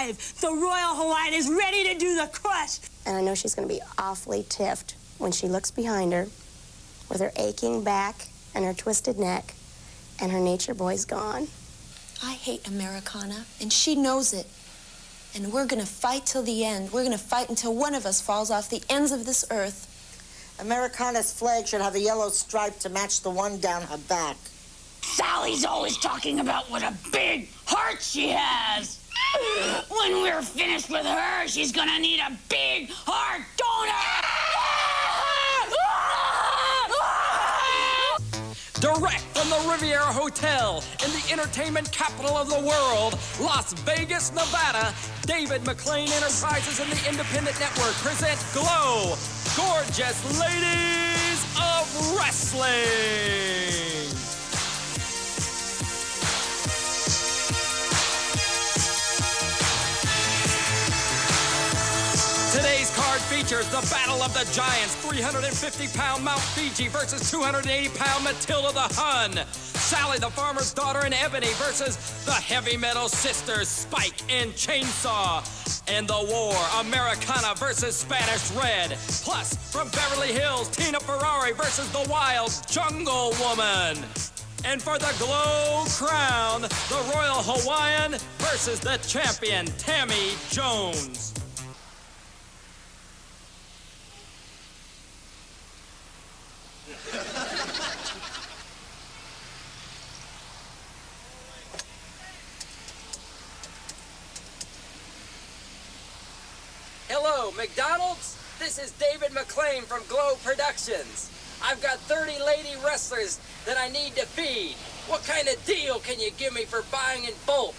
5. The Royal Hawaiian is ready to do the crush. And I know she's going to be awfully tiffed when she looks behind her with her aching back and her twisted neck and her nature boy's gone. I hate Americana, and she knows it. And we're gonna fight till the end. We're gonna fight until one of us falls off the ends of this earth. Americana's flag should have a yellow stripe to match the one down her back. Sally's always talking about what a big heart she has. When we're finished with her, she's gonna need a big heart donor! Direct from the Riviera Hotel in the entertainment capital of the world, Las Vegas, Nevada, David McLean Enterprises and the Independent Network present g.l.o.w, Gorgeous Ladies of Wrestling. Today's card features the Battle of the Giants, 350-pound Mount Fiji versus 280-pound Matilda The Hun. Sally the Farmer's Daughter and Ebony versus the Heavy Metal Sisters, Spike and Chainsaw. And the war, Americana versus Spanish Red. Plus, from Beverly Hills, Tina Ferrari versus the Wild Jungle Woman. And for the g.l.o.w crown, the Royal Hawaiian versus the champion, Tammy Jones. Hello, McDonald's? This is David McLean from g.l.o.w Productions. I've got 30 lady wrestlers that I need to feed. What kind of deal can you give me for buying in bulk?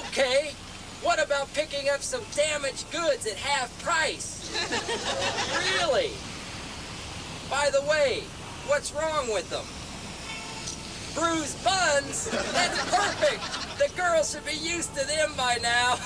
Okay, what about picking up some damaged goods at half price? Really? By the way, what's wrong with them? Bruised buns? That's perfect! The girls should be used to them by now.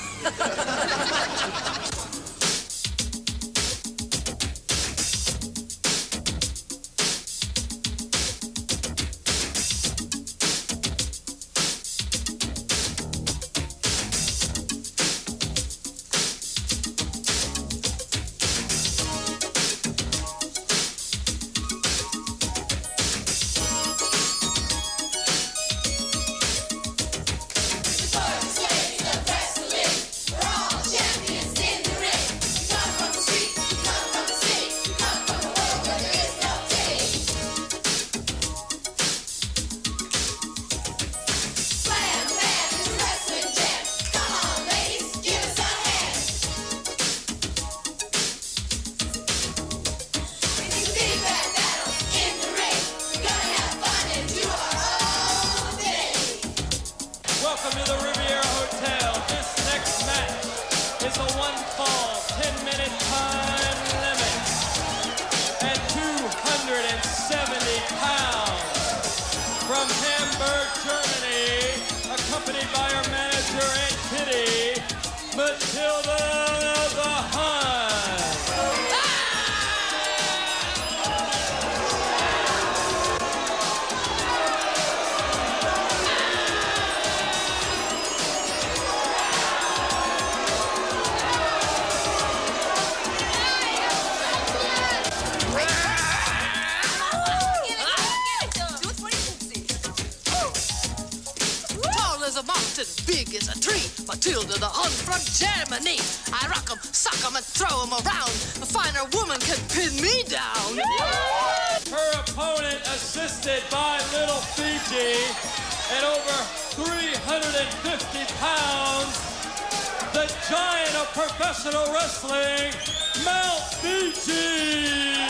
Welcome to the Riviera Hotel. This next match is a one-fall, 10-minute time limit at 270 pounds. From Hamburg, Germany, accompanied by her manager and kitty, Matilda The Hun. Big as a tree, Matilda the Hun from Germany. I rock 'em, sock 'em, and throw 'em around. A finer woman can pin me down. Her opponent, assisted by Little Fiji, at over 350 pounds, the giant of professional wrestling, Mount Fiji.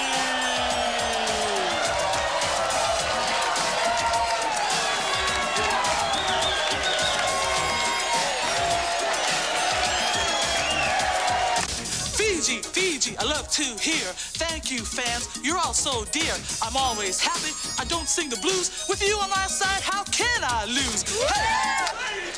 Fiji, I love to hear. Thank you, fans. You're all so dear. I'm always happy. I don't sing the blues. With you on my side, how can I lose? Hey!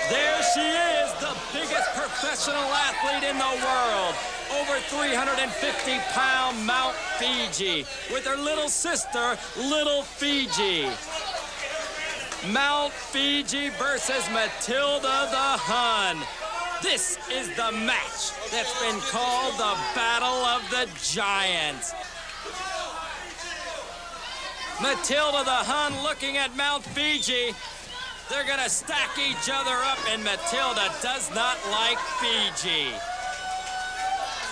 There she is, the biggest professional athlete in the world. Over 350-pound Mount Fiji with her little sister, Little Fiji. Mount Fiji versus Matilda the Hun. This is the match that's been called the Battle of the Giants. Matilda the Hun looking at Mount Fiji. They're gonna stack each other up, and Matilda does not like Fiji.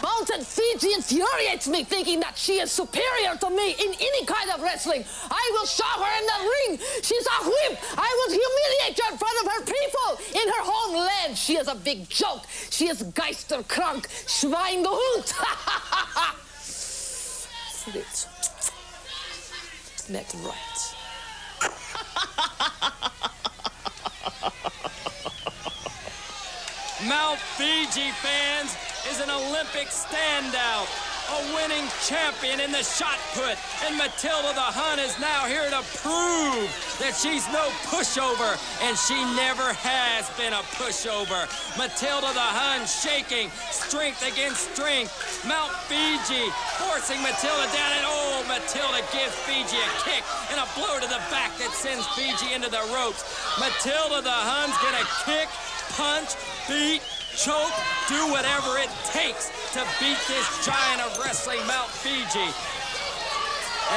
Mountain Fiji infuriates me, thinking that she is superior to me in any kind of wrestling. I will show her in the ring. She's a whip. I will humiliate her in front of her people in her homeland. She is a big joke. She is Geisterkrank, Schwein the Hund. Fritz. Met right. Mount Fiji, fans, is an Olympic standout, a winning champion in the shot put, and Matilda the Hun is now here to prove that she's no pushover, and she never has been a pushover. Matilda the Hun shaking, strength against strength. Mount Fiji forcing Matilda down, and oh, Matilda gives Fiji a kick and a blow to the back that sends Fiji into the ropes. Matilda the Hun's gonna kick, punch, beat, choke, do whatever it takes to beat this giant of wrestling, Mount Fiji.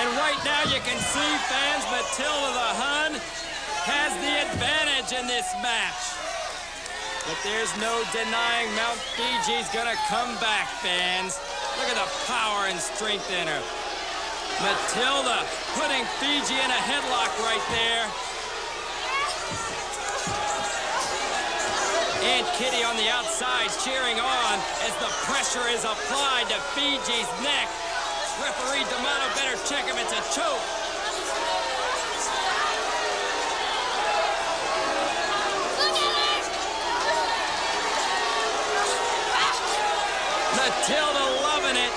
And right now you can see, fans, Matilda the Hun has the advantage in this match. But there's no denying Mount Fiji's gonna come back, fans. Look at the power and strength in her. Matilda putting Fiji in a headlock right there. And Kitty on the outside cheering on as the pressure is applied to Fiji's neck. Referee D'Amato better check if it's a choke. Matilda loving it.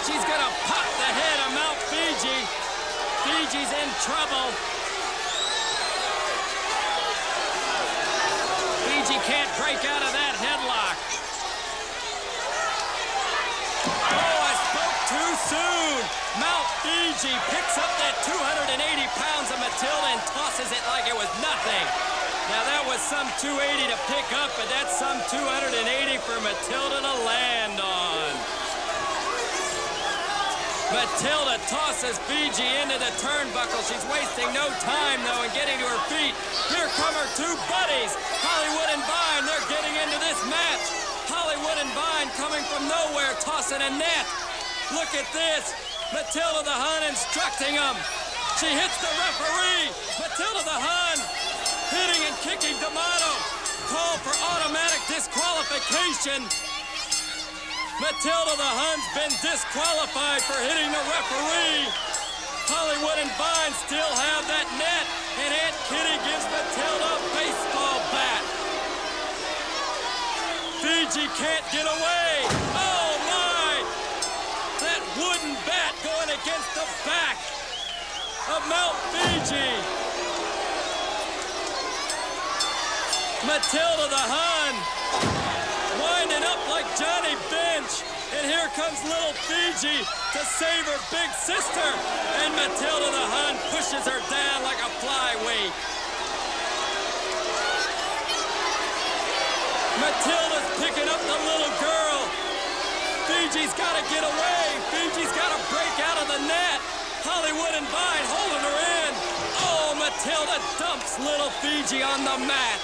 She's gonna pop the head of Mount Fiji. Fiji's in trouble. Fiji can't break out of that headlock. Oh, I spoke too soon. Mount Fiji picks up that 280 pounds of Matilda and tosses it like it was nothing. Now that was some 280 to pick up, but that's some 280 for Matilda to land on. Matilda tosses Fiji into the turnbuckle. She's wasting no time, though, in getting to her feet. Here come her two buddies, Hollywood and Vine. They're getting into this match. Hollywood and Vine coming from nowhere, tossing a net. Look at this. Matilda the Hun instructing them. She hits the referee. Matilda the Hun hitting and kicking D'Amato. Call for automatic disqualification. Matilda the Hun's been disqualified for hitting the referee. Hollywood and Vine still have that net, and Aunt Kitty gives Matilda a baseball bat. Fiji can't get away. Oh, my! That wooden bat going against the back of Mount Fiji. Matilda the Hun winding up like Johnny Bench. And here comes little Fiji to save her big sister. And Matilda the Hun pushes her down like a flyweight. Matilda's picking up the little girl. Fiji's got to get away. Fiji's got to break out of the net. Hollywood and Vine holding her in. Oh, Matilda dumps little Fiji on the mat.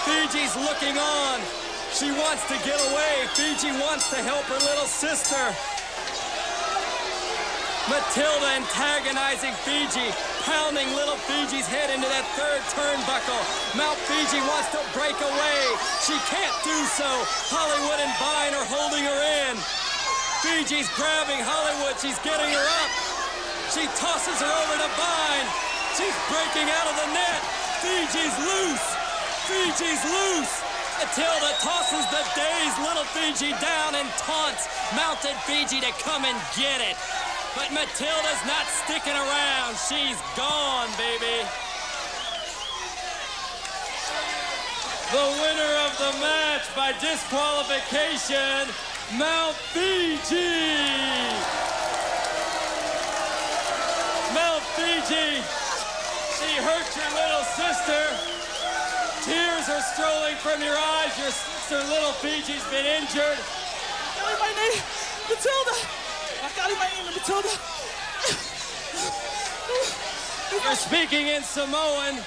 Fiji's looking on. She wants to get away. Fiji wants to help her little sister. Matilda antagonizing Fiji, pounding little Fiji's head into that third turnbuckle. Mount Fiji wants to break away. She can't do so. Hollywood and Vine are holding her in. Fiji's grabbing Hollywood. She's getting her up. She tosses her over to Vine. She's breaking out of the net. Fiji's loose. Fiji's loose. Matilda tosses the dazed little Fiji down and taunts Mounted Fiji to come and get it. But Matilda's not sticking around. She's gone, baby. The winner of the match by disqualification, Mount Fiji. Mount Fiji hurt your little sister. Tears are strolling from your eyes. Your sister, little Fiji's been injured. I got my name, Matilda. I got my name, Matilda. You're speaking in Samoan.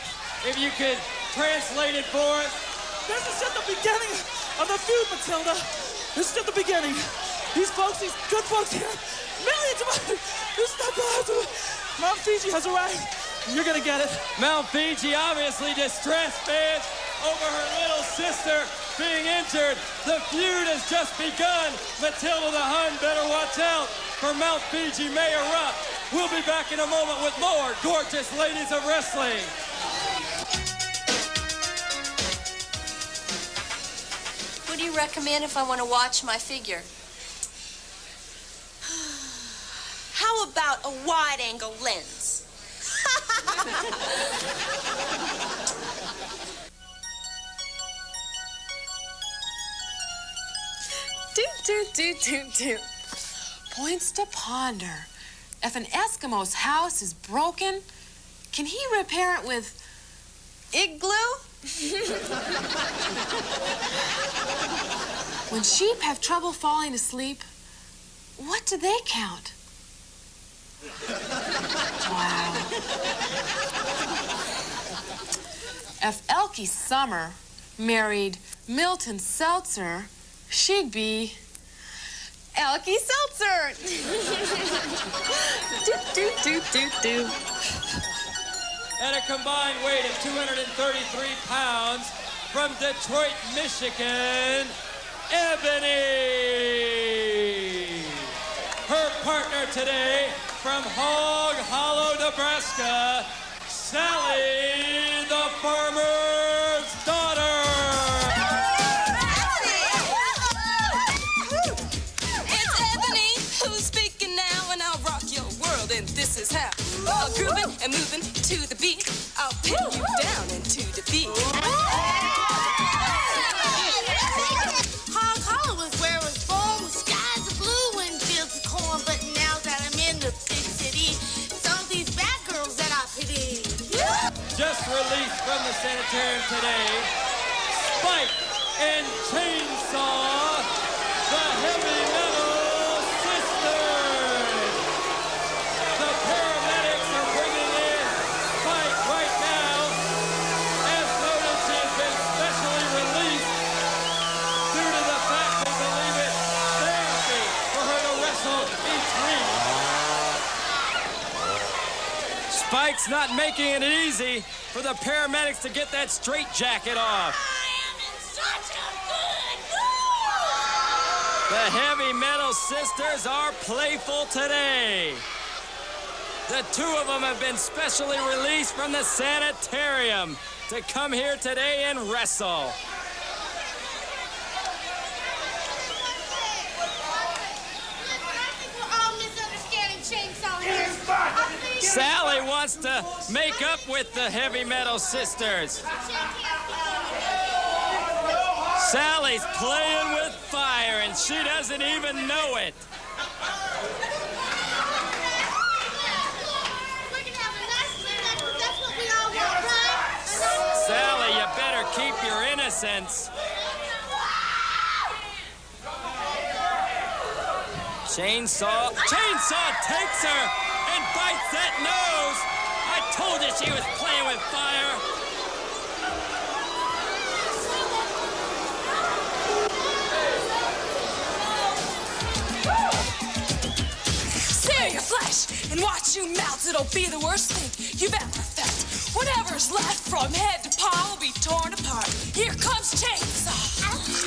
If you could translate it for us. This is just the beginning of the feud, Matilda. This is just the beginning. These folks, these good folks here, millions of us. This is not possible. Mount Fiji has arrived. You're gonna get it. Mount Fiji obviously distressed fans over her little sister being injured. The feud has just begun. Matilda the Hun better watch out, for Mount Fiji may erupt. We'll be back in a moment with more gorgeous ladies of wrestling. What do you recommend if I want to watch my figure? How about a wide-angle lens? Do. Points to ponder. If an Eskimo's house is broken, can he repair it with Igloo? When sheep have trouble falling asleep, what do they count? Wow. If Elkie Summer married Milton Seltzer, she'd be Elkie Seltzer. do. At a combined weight of 233 pounds, from Detroit, Michigan, Ebony. Her partner today, from Hog Hollow, Nebraska, Sally the Farmer's Daughter. It's Ebony who's speaking now, and I'll rock your world, and this is how. Grooving and moving to the beat, I'll pin you down into defeat. Hog Hollow was where I was born, with skies of blue and fields of corn. But now that I'm in the big city, some of these bad girls that I pity. Just released from the sanitarium today, Spike and Chainsaw, the Heavy Metal Sisters. The paramedics are bringing in Spike right now. As noted, she has been specially released due to the fact they believe it's therapy for her to wrestle each week. Spike's not making it easy for the paramedics to get that straitjacket off. The Heavy Metal Sisters are playful today. The two of them have been specially released from the sanitarium to come here today and wrestle. Sally wants to make up with the Heavy Metal Sisters. Sally's playing with fire, and she doesn't even know it. Sally, you better keep your innocence. Chainsaw takes her and bites that nose. I told you she was playing with fire. Sear your flesh and watch you melt. It'll be the worst thing you've ever felt. Whatever's left from head to paw will be torn apart. Here comes Chainsaw.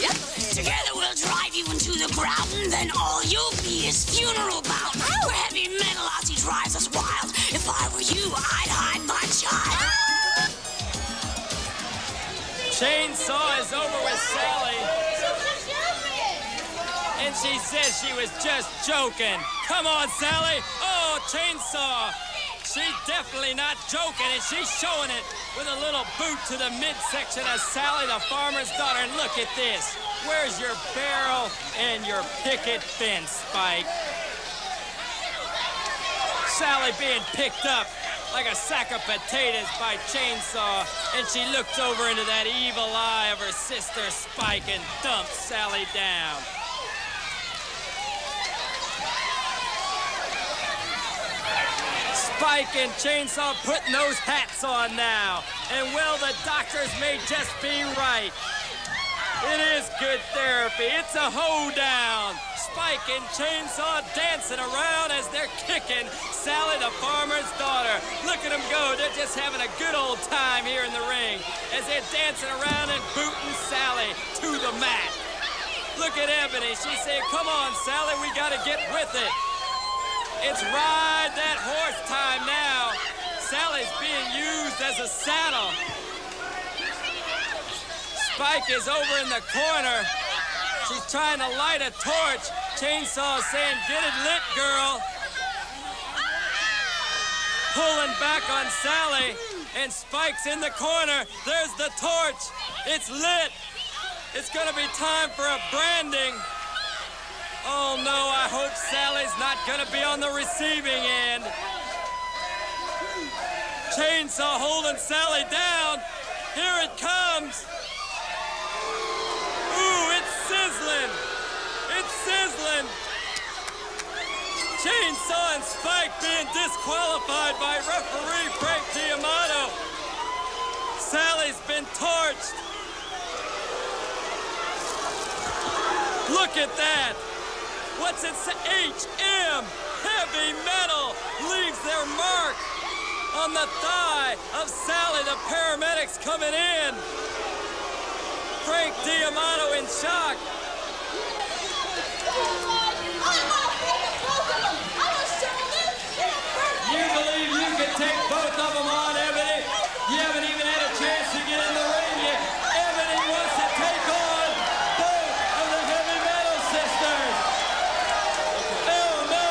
Yep. Together we'll drive you into the ground, and then all you'll be is funeral bound. Where heavy metal Aussie drives us wild. If I were you, I'd hide my child. Chainsaw is over with Sally. And she says she was just joking. Come on, Sally. Oh, Chainsaw. She's definitely not joking, and she's showing it with a little boot to the midsection of Sally the Farmer's Daughter. And look at this. Where's your barrel and your picket fence, Spike? Sally being picked up like a sack of potatoes by Chainsaw, and she looks over into that evil eye of her sister Spike and dumps Sally down. Spike and Chainsaw putting those hats on now, and well, the doctors may just be right. It is good therapy. It's a hoedown. Spike and Chainsaw dancing around as they're kicking Sally the farmer's daughter. Look at them go. They're just having a good old time here in the ring as they're dancing around and booting Sally to the mat. Look at Ebony. She's saying, come on, Sally, we got to get with it. It's ride that horse time now. Sally's being used as a saddle. Spike is over in the corner. She's trying to light a torch. Chainsaw saying, get it lit, girl. Pulling back on Sally, and Spike's in the corner. There's the torch. It's lit. It's gonna be time for a branding. Oh no, I hope Sally's not gonna be on the receiving end. Chainsaw holding Sally down. Here it comes. Ooh, it's sizzling. It's sizzling. Chainsaw and Spike being disqualified by referee Frank D'Amato. Sally's been torched. Look at that. What's it say? HM, heavy metal, leaves their mark on the thigh of Sally. The paramedics coming in. Frank D'Amato in shock. You believe you can take both of them on, Ebony? You haven't even had a chance to get in the ring yet. Ebony wants to take on both of the heavy metal sisters. Oh no!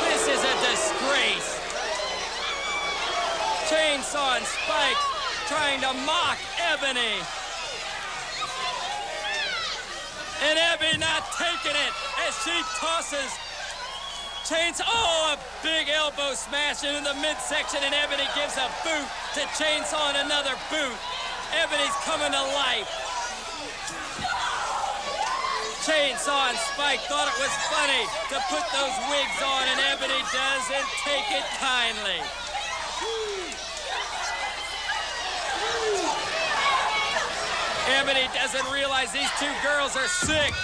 This is a disgrace. Chainsaw and Spike trying to mock Ebony. And Ebony not taking it as she tosses Chainsaw. Oh, a big elbow smash into the midsection, and Ebony gives a boot to Chainsaw and another boot. Ebony's coming to life. Chainsaw and Spike thought it was funny to put those wigs on, and Ebony doesn't take it kindly. Ebony doesn't realize these two girls are sick.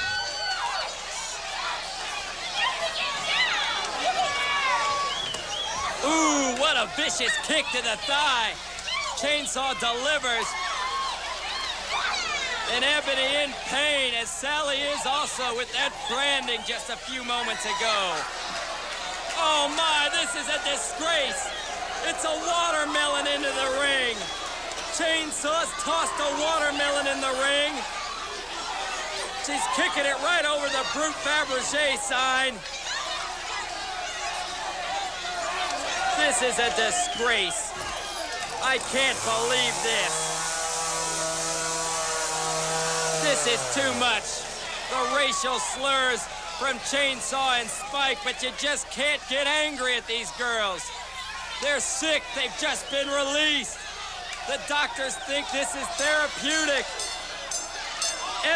Ooh, what a vicious kick to the thigh. Chainsaw delivers. And Ebony in pain, as Sally is also with that branding just a few moments ago. Oh my, this is a disgrace. It's a watermelon into the ring. Chainsaw's tossed a watermelon in the ring. She's kicking it right over the Brute Fabergé sign. This is a disgrace. I can't believe this. This is too much. The racial slurs from Chainsaw and Spike, but you just can't get angry at these girls. They're sick. They've just been released. The doctors think this is therapeutic.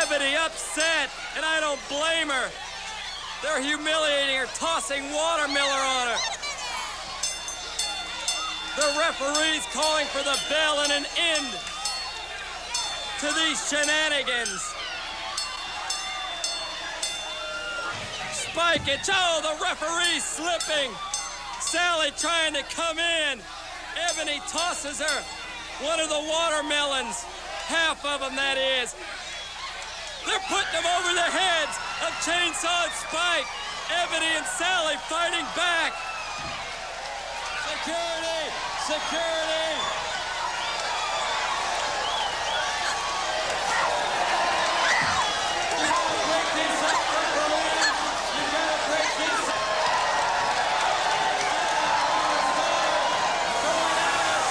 Ebony upset, and I don't blame her. They're humiliating her, tossing watermelon on her. The referee's calling for the bell and an end to these shenanigans. Spike it. Oh, the referee's slipping. Sally trying to come in. Ebony tosses her one of the watermelons. Half of them, that is. They're putting them over the heads of Chainsaw and Spike. Ebony and Sally fighting back. Security! Security! You gotta break this up, referee. You gotta break this up. Going out.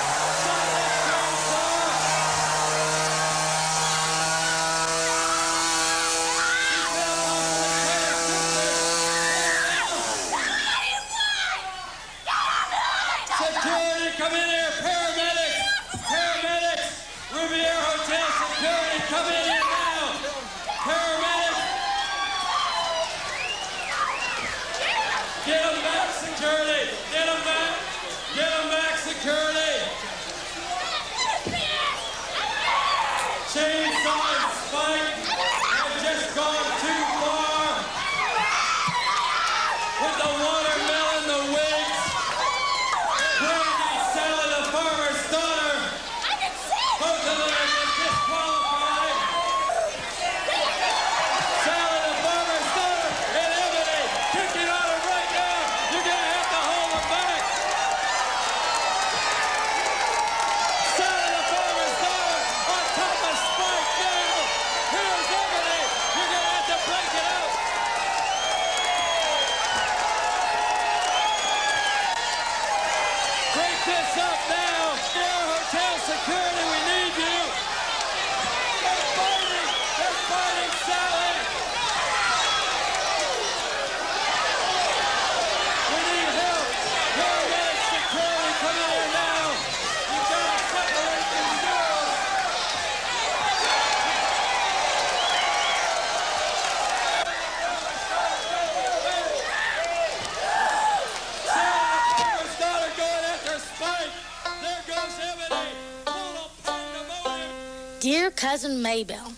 Dear Cousin Maybelle,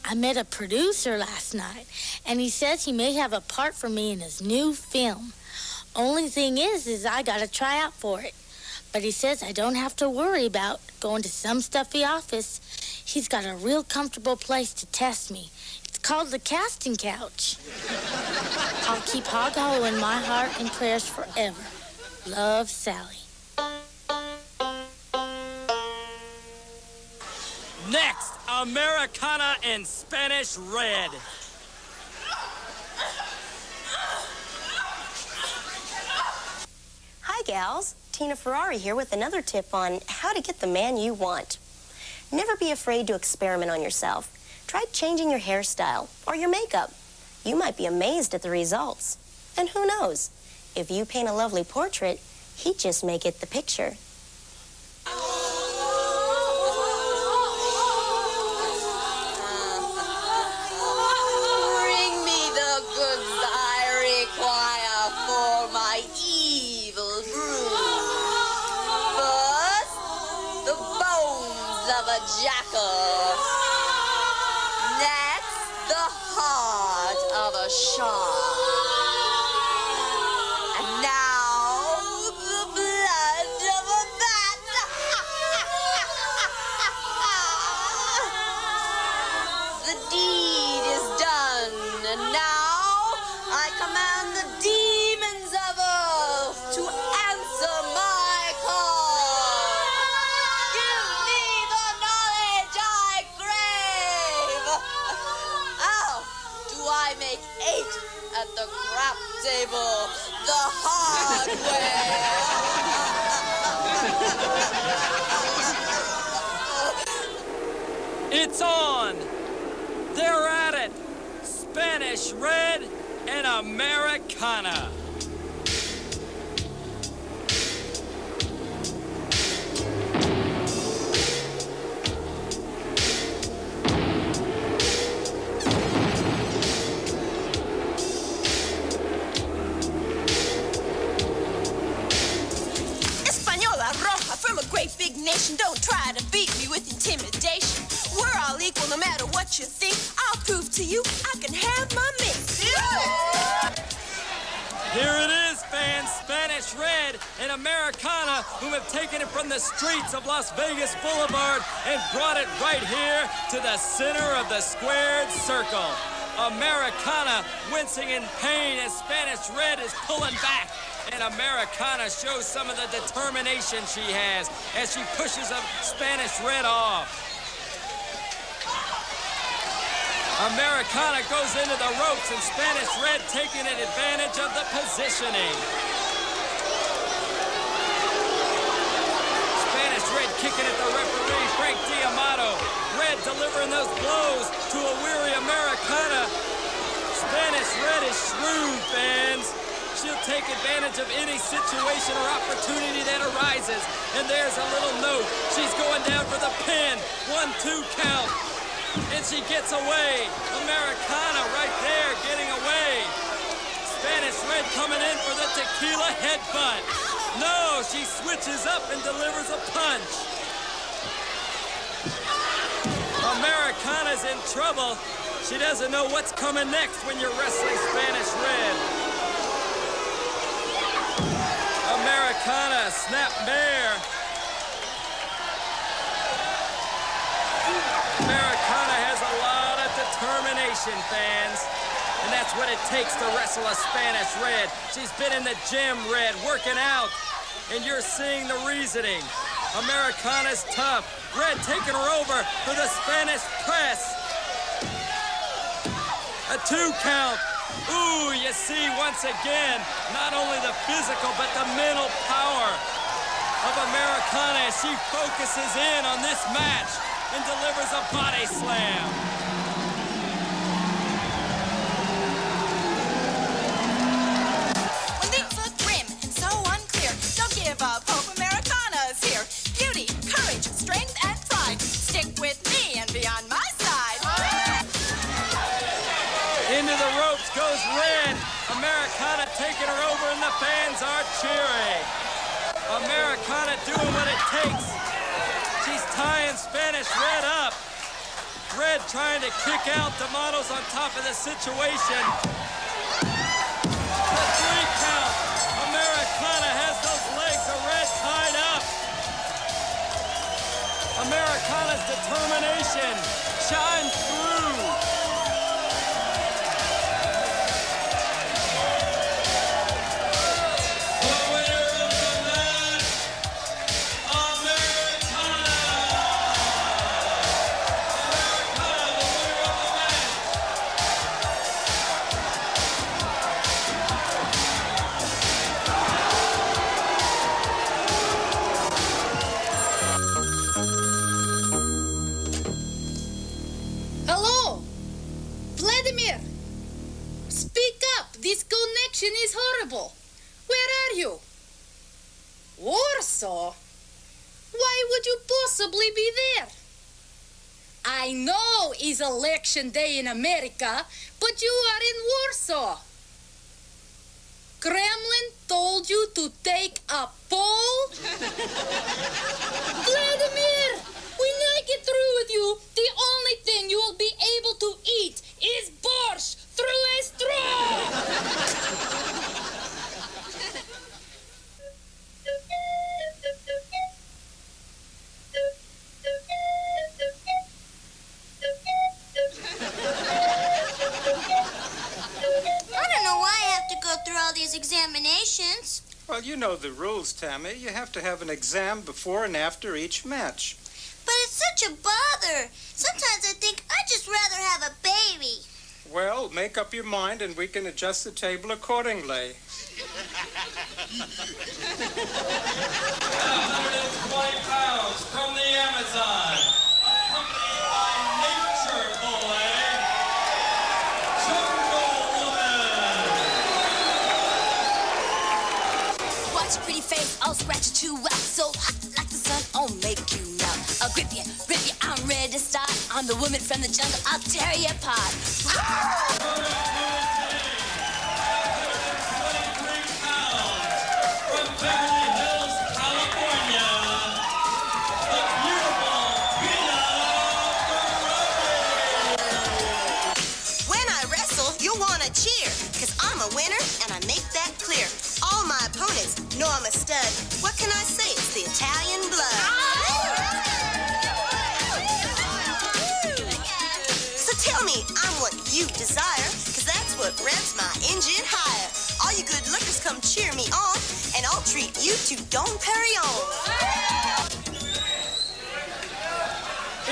I met a producer last night, and he says he may have a part for me in his new film. Only thing is I gotta try out for it. But he says I don't have to worry about going to some stuffy office. He's got a real comfortable place to test me. It's called the casting couch. I'll keep Hog Hollow in my heart and prayers forever. Love, Sally. Next, Americana in Spanish Red. Hi, gals. Tina Ferrari here with another tip on how to get the man you want. Never be afraid to experiment on yourself. Try changing your hairstyle or your makeup. You might be amazed at the results. And who knows? If you paint a lovely portrait, he'd just may get the picture. Bring me the goods I require for my evil brew. First, the bones of a jackal. Next, the heart of a shark. And now, the blood of a bat. The deed is done, and now I command the demons of earth to answer my call. Give me the knowledge I crave. How do I make 8 at the crap table the hard way? It's on. They're at it. Spanish Red and Americana. Española Roja from a great big nation. Don't try to beat me with intimidation. We're all equal no matter what you think. I'll prove to you I can have my mix. Here it is, fans. Spanish Red and Americana, who have taken it from the streets of Las Vegas Boulevard and brought it right here to the center of the squared circle. Americana wincing in pain as Spanish Red is pulling back. And Americana shows some of the determination she has as she pushes Spanish Red off. Americana goes into the ropes and Spanish Red taking advantage of the positioning. Spanish Red kicking at the referee, Frank D'Amato. Red delivering those blows to a weary Americana. Spanish Red is shrewd, fans. She'll take advantage of any situation or opportunity that arises. And there's a little note. She's going down for the pin. 1-2 count. And she gets away. Americana right there getting away. Spanish Red coming in for the tequila headbutt. No, she switches up and delivers a punch. Americana's in trouble. She doesn't know what's coming next when you're wrestling Spanish Red. Americana, snap mare. Americana has a lot of determination, fans. And that's what it takes to wrestle a Spanish Red. She's been in the gym, Red, working out. And you're seeing the reasoning. Americana's tough. Red taking her over for the Spanish press. A 2 count. Ooh, you see once again, not only the physical, but the mental power of Americana as she focuses in on this match and delivers a body slam. When things look grim and so unclear, don't give up hope. Americana's here. Beauty, courage, strength, and pride. Stick with me and be on my side. Into the ropes goes Red. Americana taking her over and the fans are cheering. Americana doing what it takes. She's tying Spanish Red up. Red trying to kick out. D'Amato's on top of the situation. The 3 count. Americana has those legs of Red tied up. Americana's determination shines through. Is horrible. Where are you? Warsaw? Why would you possibly be there? I know it's election day in America, but you are in Warsaw. Kremlin told you to take a poll? Vladimir, when I get through with you, the only thing you will be able to eat is borscht through a straw! Examinations. Well, you know the rules, Tammy. You have to have an exam before and after each match. But it's such a bother. Sometimes I think I'd just rather have a baby. Well, make up your mind and we can adjust the table accordingly. 120 pounds from the Amazon, accompanied by Nature Boy, pretty face, I'll scratch it too well. So hot like the sun, I'll make you melt. I'll grip you, I'm ready to start. I'm the woman from the jungle, I'll tear you apart. 123 pounds from Beverly Hills, California, the beautiful Tina Ferrari. When I wrestle, you'll want to cheer, because I'm a winner and I make that clear. All my opponents know I'm a stud. What can I say? It's the Italian blood. So tell me I'm what you desire, because that's what revs my engine higher. All you good lookers come cheer me on, and I'll treat you to Don Perignon.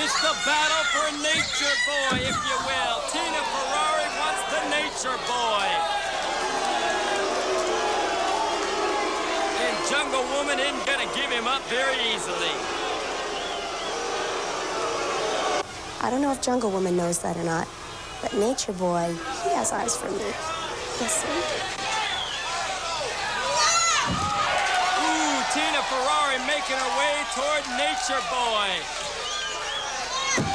It's the battle for Nature Boy, if you will. Tina Ferrari wants the Nature Boy. Jungle Woman isn't gonna give him up very easily. I don't know if Jungle Woman knows that or not, but Nature Boy, he has eyes for me. Listen. Ooh, Tina Ferrari making her way toward Nature Boy.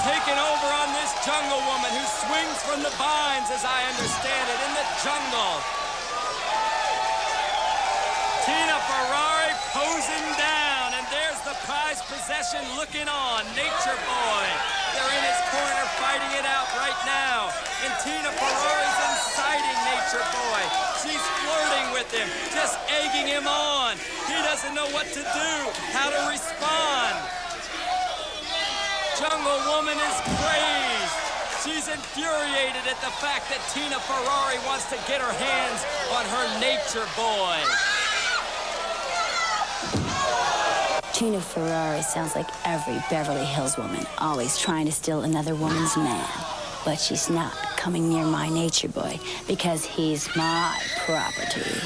Taking over on this Jungle Woman who swings from the vines, as I understand it, in the jungle. Tina Ferrari posing down, and there's the prize possession looking on. Nature Boy. They're in his corner fighting it out right now. And Tina Ferrari's inciting Nature Boy. She's flirting with him, just egging him on. He doesn't know what to do, how to respond. Jungle Woman is crazed. She's infuriated at the fact that Tina Ferrari wants to get her hands on her Nature Boy. Tina Ferrari sounds like every Beverly Hills woman, always trying to steal another woman's man. But she's not coming near my Nature Boy because he's my property.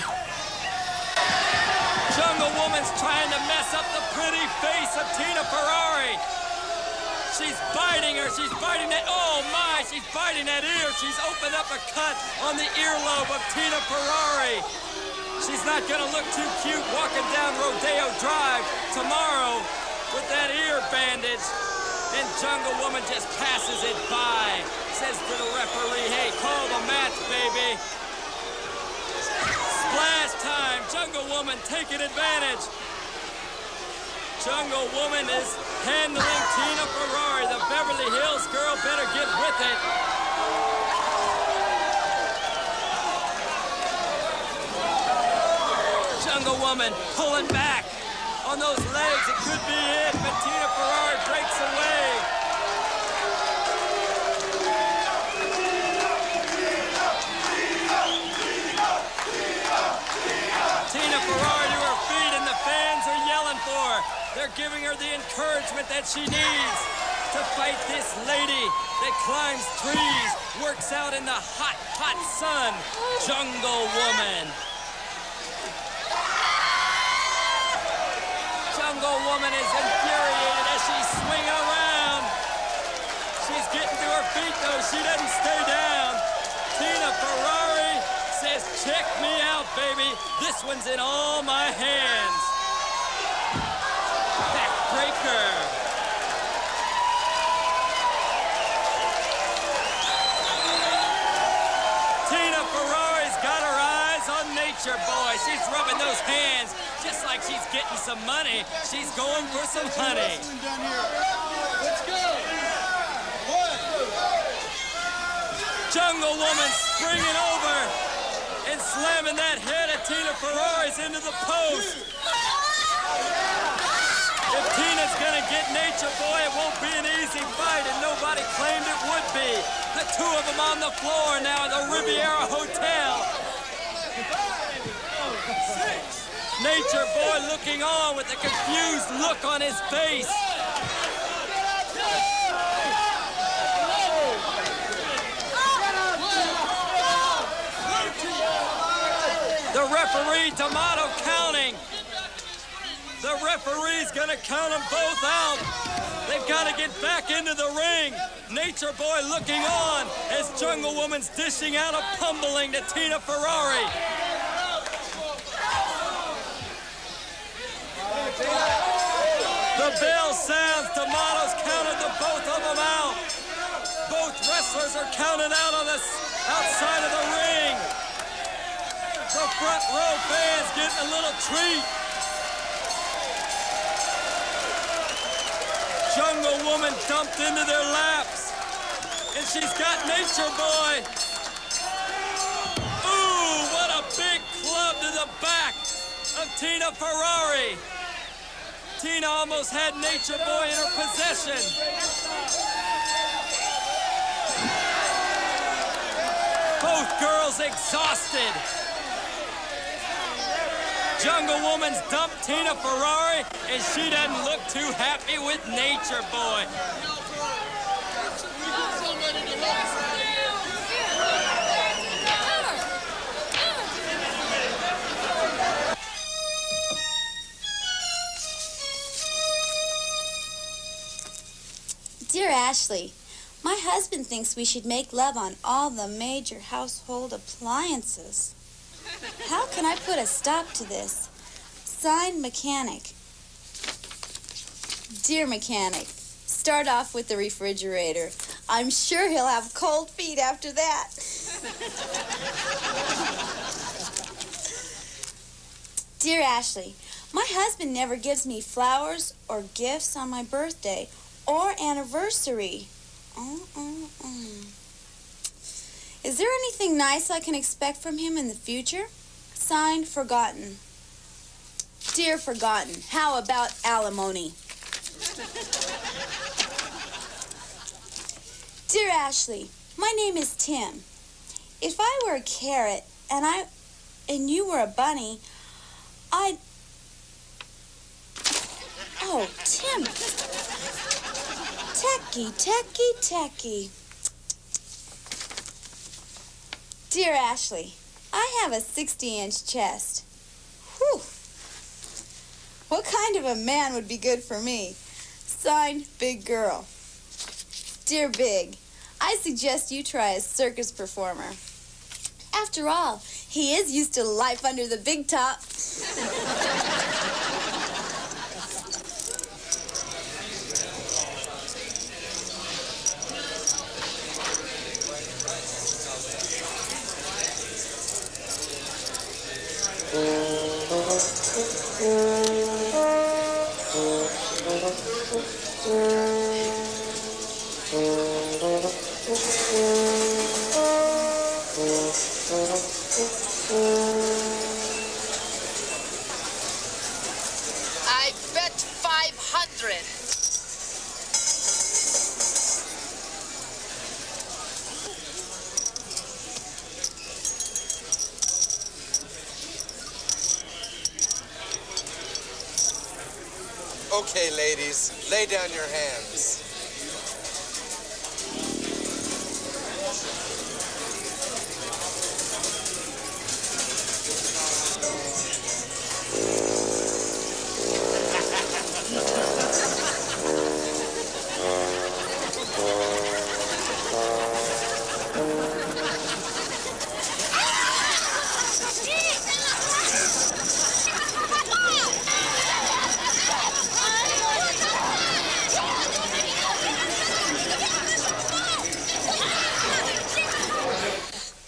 Jungle Woman's trying to mess up the pretty face of Tina Ferrari. She's biting her. She's biting that. Oh, my. She's biting that ear. She's opened up a cut on the earlobe of Tina Ferrari. She's not going to look too cute walking down Rodeo Drive tomorrow with that ear bandage. And Jungle Woman just passes it by. Says to the referee, hey, call the match, baby. Splash time. Jungle Woman taking advantage. Jungle Woman is handling Tina Ferrari. The Beverly Hills girl better get with it. Jungle Woman pulling back on those legs. It could be it, but Tina Ferrari breaks away. Tina Ferrari to her feet, and the fans are yelling for her. They're giving her the encouragement that she needs to fight this lady that climbs trees, works out in the hot, hot sun. Jungle Woman. Jungle Woman is infuriated as she's swinging around. She's getting to her feet, though. She doesn't stay down. Tina Ferrari says, check me out, baby. This one's in all my hands. Backbreaker. Tina Ferrari's got her eyes on Nature Boy. She's rubbing those hands just like she's getting some money. She's going for some honey. Let's go. Jungle Woman springing over and slamming that head of Tina Ferrari's into the post. If Tina's gonna get Nature Boy, it won't be an easy fight, and nobody claimed it would be. The two of them on the floor now at the Riviera Hotel. Nature Boy looking on with a confused look on his face. The referee, D'Amato, counting. The referee's gonna count them both out. They've got to get back into the ring. Nature Boy looking on as Jungle Woman's dishing out a pummeling to Tina Ferrari. The bell sounds. D'Amato's counted the both of them out. Both wrestlers are counted out on the outside of the ring. The front row fans getting a little treat. Jungle Woman dumped into their laps. And she's got Nature Boy. Ooh, what a big club to the back of Tina Ferrari. Tina almost had Nature Boy in her possession. Both girls exhausted. Jungle Woman's dumped Tina Ferrari, and she doesn't look too happy with Nature Boy. Dear Ashley, my husband thinks we should make love on all the major household appliances. How can I put a stop to this? Signed, Mechanic. Dear Mechanic, start off with the refrigerator. I'm sure he'll have cold feet after that. Dear Ashley, my husband never gives me flowers or gifts on my birthday or anniversary. Is there anything nice I can expect from him in the future? Signed, Forgotten. Dear Forgotten, how about alimony? Dear Ashley, my name is Tim. If I were a carrot and you were a bunny, I'd... Oh, Tim. Techie. Dear Ashley, I have a 60-inch chest. Whew. What kind of a man would be good for me? Signed, Big Girl. Dear Big, I suggest you try a circus performer. After all, he is used to life under the big top. I bet 500. Okay, ladies, lay down your hands.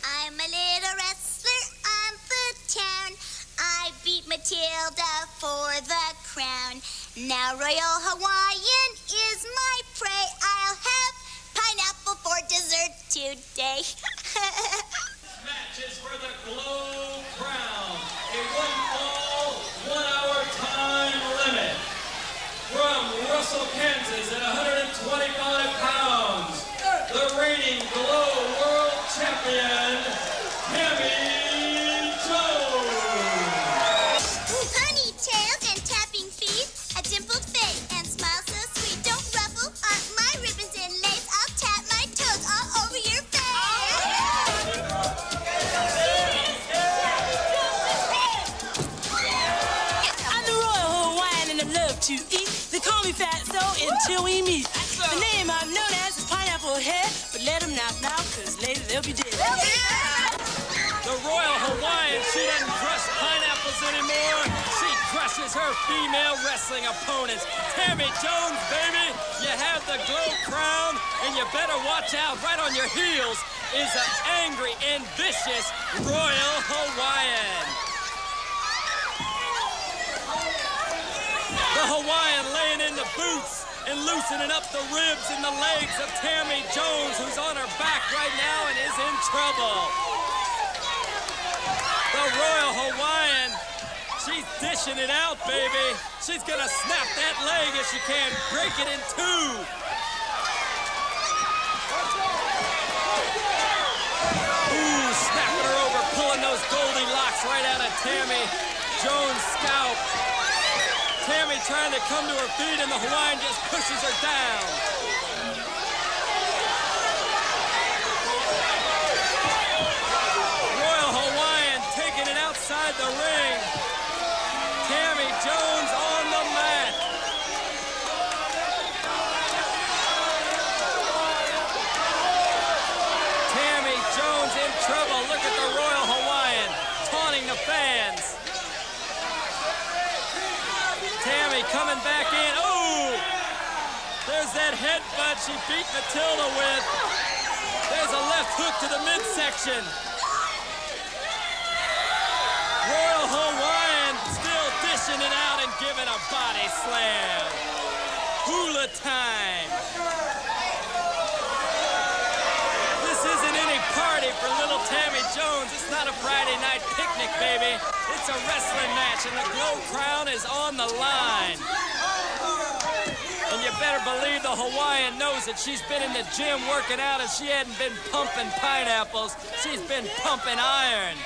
I'm a little wrestler on the town. I beat Matilda for the crown. Now Royal Hawaiian is my prey. I'll have pineapple for dessert today. Matches for the g.l.o.w crown. A 1-fall, 1-hour time limit. From Russell, Kansas at 125 pounds, the reigning g.l.o.w world champion, Tammy Jones. Ponytails and tapping feet, a dimpled face and smile so sweet. Don't ruffle my ribbons and lace. I'll tap my toes all over your face. I'm the Royal Hawaiian and I love to eat. They call me Fatso until we meet. The name I'm known as is Pineapple Head, but let them knock now, cause later they'll be dead. The Royal Hawaiian, she doesn't crush pineapples anymore. She crushes her female wrestling opponents. Tammy Jones, baby, you have the g.l.o.w crown, and you better watch out. Right on your heels is an angry and vicious Royal Hawaiian. The Hawaiian laying in the boots and loosening up the ribs and the legs of Tammy Jones, who's on her back right now and is in trouble. The Royal Hawaiian, she's dishing it out, baby. She's gonna snap that leg if she can, break it in two. Ooh, snapping her over, pulling those Goldilocks right out of Tammy Jones' scalp. Tammy trying to come to her feet, and the Hawaiian just pushes her down. Royal Hawaiian taking it outside the ring. Tammy Jones on the mat. Tammy Jones in trouble. Look at the Royal Hawaiian taunting the fans. Tammy coming back in. Oh! There's that headbutt she beat Matilda with. There's a left hook to the midsection. Royal Hawaiian still dishing it out and giving a body slam. Hula time. This isn't any party for little Tammy Jones. It's not a Friday night picnic, baby. It's a wrestling match, and the g.l.o.w crown is on the line. And you better believe the Hawaiian knows that she's been in the gym working out, and she hadn't been pumping pineapples. She's been pumping iron.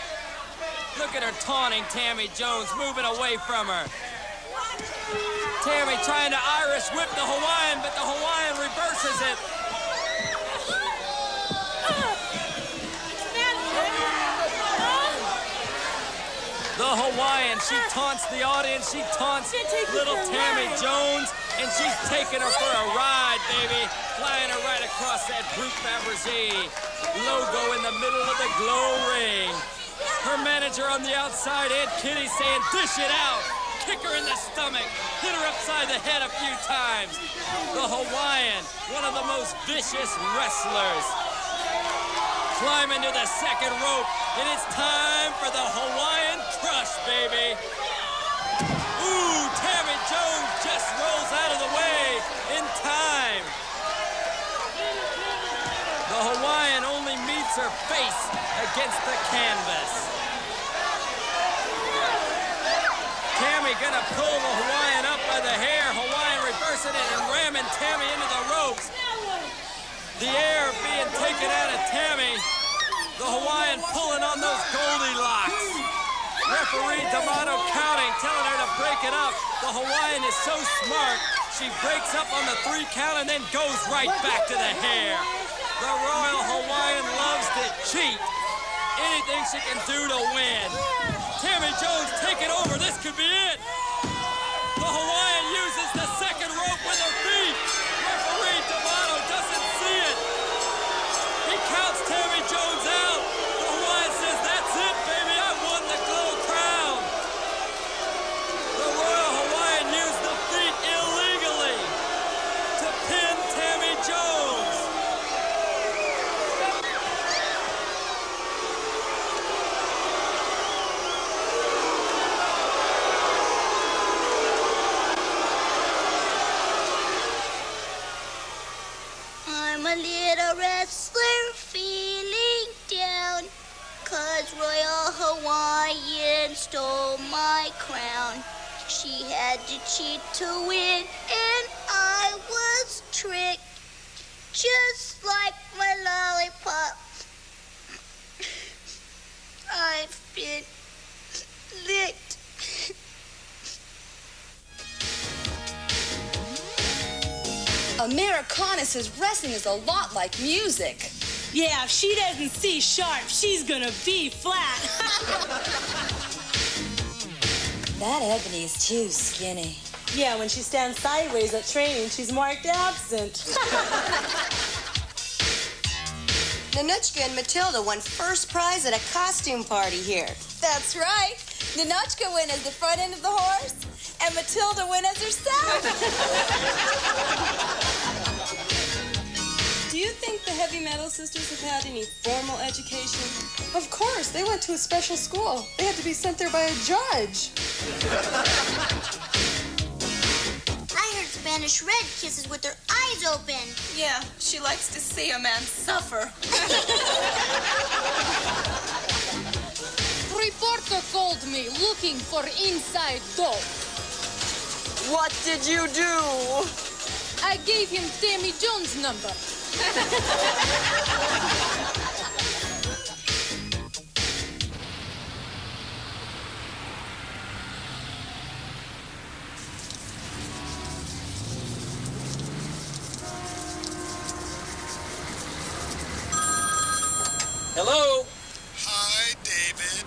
Look at her taunting Tammy Jones, moving away from her. Tammy trying to Irish whip the Hawaiian, but the Hawaiian reverses it. The Hawaiian, she taunts the audience, she taunts little Tammy Jones, and she's taking her for a ride, baby. Flying her right across that Brute Fabergé logo in the middle of the g.l.o.w ring. Her manager on the outside, Aunt Kitty, saying, dish it out. Kick her in the stomach. Hit her upside the head a few times. The Hawaiian, one of the most vicious wrestlers. Climbing to the second rope, and it's time for the Hawaiian crush, baby. Ooh, Tammy Jones just rolls out of the way in time. The Hawaiian only meets her face against the canvas. Tammy gonna pull the Hawaiian up by the hair. Hawaiian reversing it and ramming Tammy into the ropes. The air being taken out of Tammy. The Hawaiian pulling on those Goldilocks. Referee D'Amato counting, telling her to break it up. The Hawaiian is so smart, she breaks up on the 3 count and then goes right back to the hair. The Royal Hawaiian loves to cheat. Anything she can do to win. Tammy Jones taking over. This could be it. The Hawaiian uses the second rope with her feet. Referee D'Amato doesn't see it. He counts Tammy Jones out. The Hawaiian says, that's it, baby. I won the g.l.o.w crown. The Royal Hawaiian used the feet illegally to pin Tammy Jones. I'm a little wrestler feeling down, 'cause Royal Hawaiian stole my crown. She had to cheat to win, and I was tricked, just like my lollipop. I've been licked. Americana says wrestling is a lot like music. Yeah, if she doesn't see sharp, she's gonna be flat. That Ebony is too skinny. Yeah, when she stands sideways at training, she's marked absent. Nanuchka and Matilda won first prize at a costume party here. That's right. Nanuchka went as the front end of the horse, and Matilda went as herself. Do you think the heavy metal sisters have had any formal education? Of course, they went to a special school. They had to be sent there by a judge. I heard Spanish Red kisses with her eyes open. Yeah, she likes to see a man suffer. Reporter called me looking for inside dope. What did you do? I gave him Tammy Jones' number. Hello? Hi, David.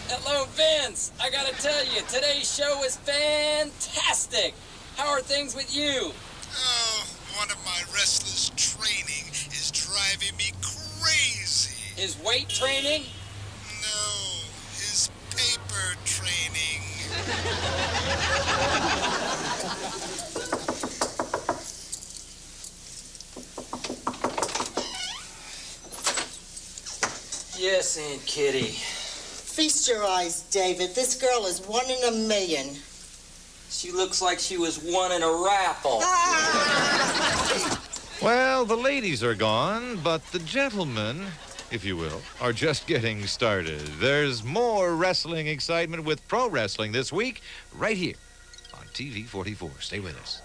Hello, Vince. I gotta tell you, today's show is fantastic. How are things with you? Oh, one of my wrestlers' training is driving me crazy. His weight training? No, his paper training. Yes, Aunt Kitty. Feast your eyes, David. This girl is 1 in a million. She looks like she was won in a raffle. Well, the ladies are gone, but the gentlemen, if you will, are just getting started. There's more wrestling excitement with pro wrestling this week, right here on TV 44. Stay with us.